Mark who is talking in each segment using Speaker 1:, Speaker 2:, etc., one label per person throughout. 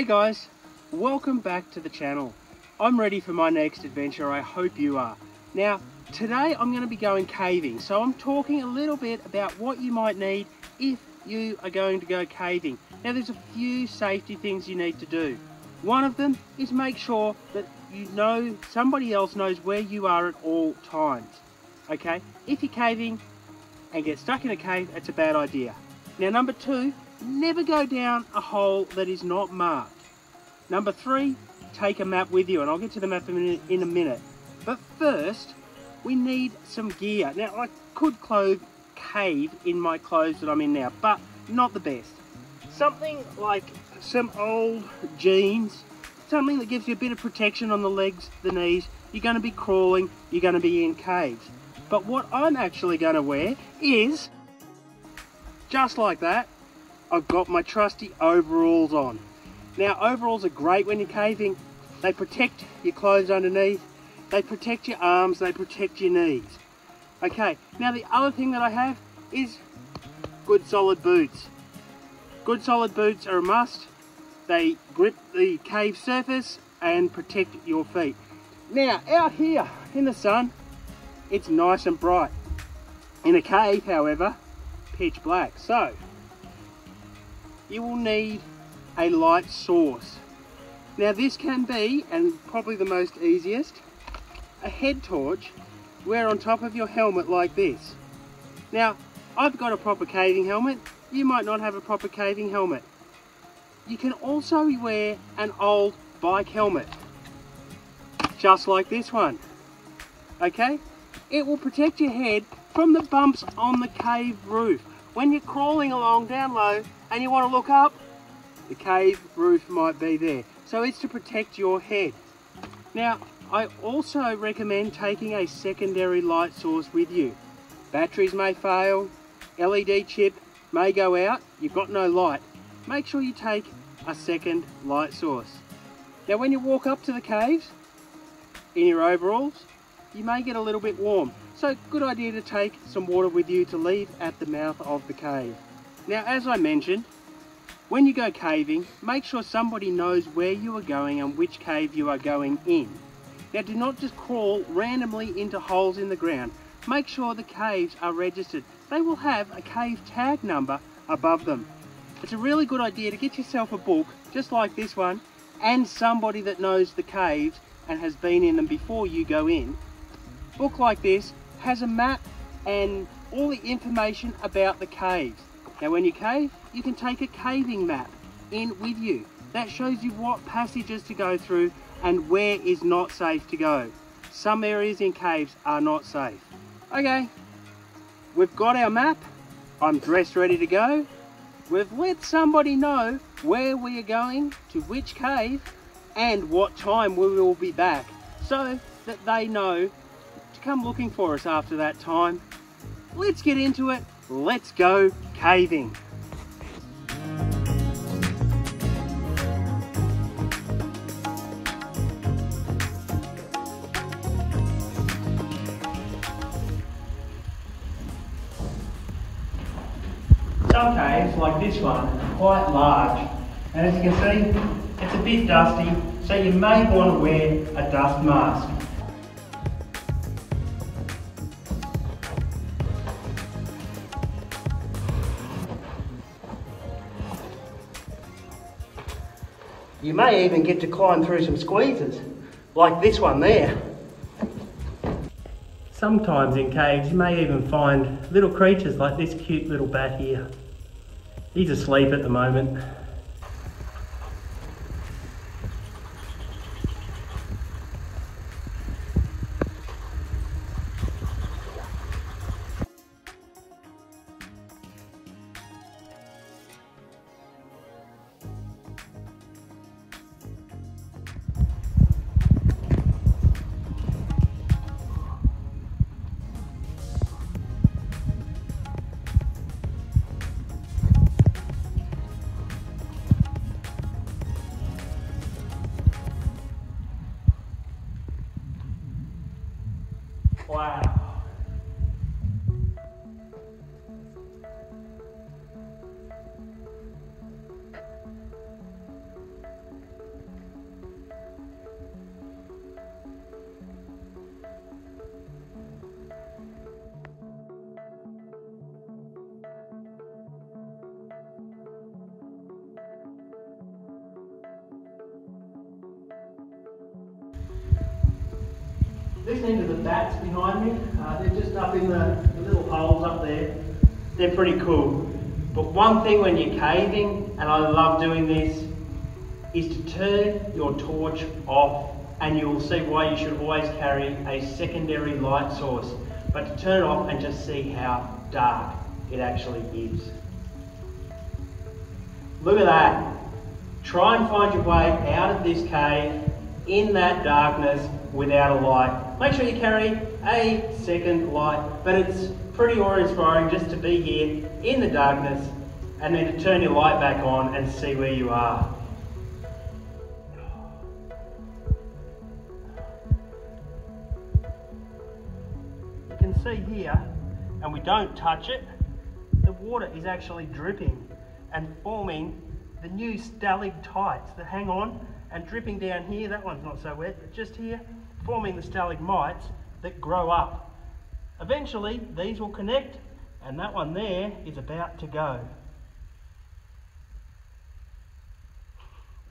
Speaker 1: Hey guys, welcome back to the channel. I'm ready for my next adventure, I hope you are. Now, today I'm going to be going caving, so I'm talking a little bit about what you might need if you are going to go caving. Now there's a few safety things you need to do. One of them is make sure that you know somebody else knows where you are at all times. Okay, if you're caving and get stuck in a cave, it's a bad idea. Now number two, never go down a hole that is not marked. Number three, take a map with you, and I'll get to the map in a minute. But first, we need some gear. Now I could cave in my clothes that I'm in now, but not the best. Something like some old jeans, something that gives you a bit of protection on the legs, the knees. You're going to be crawling, you're going to be in caves. But what I'm actually going to wear is, just like that, I've got my trusty overalls on. Now overalls are great when you're caving. They protect your clothes underneath, they protect your arms, they protect your knees. Okay, now the other thing that I have is good solid boots. Good solid boots are a must. They grip the cave surface and protect your feet. Now out here in the sun, it's nice and bright. In a cave, however, pitch black. So you will need a light source. Now this can be, and probably the most easiest, a head torch wear on top of your helmet like this. Now I've got a proper caving helmet, you might not have a proper caving helmet. You can also wear an old bike helmet, just like this one. Okay, it will protect your head from the bumps on the cave roof. When you're crawling along down low and you want to look up, the cave roof might be there. So it's to protect your head. Now, I also recommend taking a secondary light source with you. Batteries may fail, LED chip may go out, you've got no light. Make sure you take a second light source. Now when you walk up to the caves, in your overalls, you may get a little bit warm. So good idea to take some water with you to leave at the mouth of the cave. Now as I mentioned, when you go caving, make sure somebody knows where you are going and which cave you are going in. Now do not just crawl randomly into holes in the ground. Make sure the caves are registered. They will have a cave tag number above them. It's a really good idea to get yourself a book, just like this one, and somebody that knows the caves and has been in them before you go in. A book like this has a map and all the information about the caves. Now when you cave, you can take a caving map in with you. That shows you what passages to go through and where is not safe to go. Some areas in caves are not safe. Okay, we've got our map. I'm dressed ready to go. We've let somebody know where we are going, to which cave, and what time we will be back, so that they know to come looking for us after that time. Let's get into it. Let's go caving. Some caves, like this one, are quite large, and as you can see, it's a bit dusty, so you may want to wear a dust mask. You may even get to climb through some squeezes, like this one there. Sometimes in caves you may even find little creatures like this cute little bat here. He's asleep at the moment. Wow. Listening to the bats behind me, they're just up in the little holes up there. They're pretty cool. But one thing when you're caving, and I love doing this, is to turn your torch off, and you'll see why you should always carry a secondary light source. But to turn it off and just see how dark it actually is. Look at that. Try and find your way out of this cave in that darkness without a light. Make sure you carry a second light, but it's pretty awe-inspiring just to be here in the darkness and then to turn your light back on and see where you are. You can see here, and we don't touch it, the water is actually dripping and forming the new stalactites that hang on and dripping down here. That one's not so wet, but just here, forming the stalagmites that grow up. Eventually, these will connect, and that one there is about to go.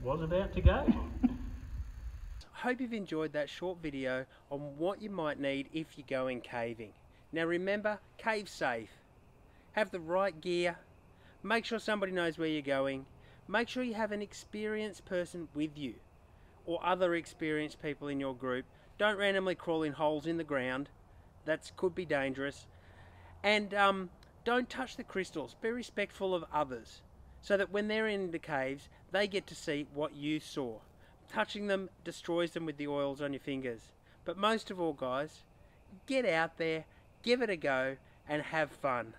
Speaker 1: Was about to go. I hope you've enjoyed that short video on what you might need if you're going caving. Now remember, cave safe. Have the right gear. Make sure somebody knows where you're going. Make sure you have an experienced person with you or other experienced people in your group. Don't randomly crawl in holes in the ground. That could be dangerous. And don't touch the crystals. Be respectful of others so that when they're in the caves, they get to see what you saw. Touching them destroys them with the oils on your fingers. But most of all, guys, get out there, give it a go, and have fun.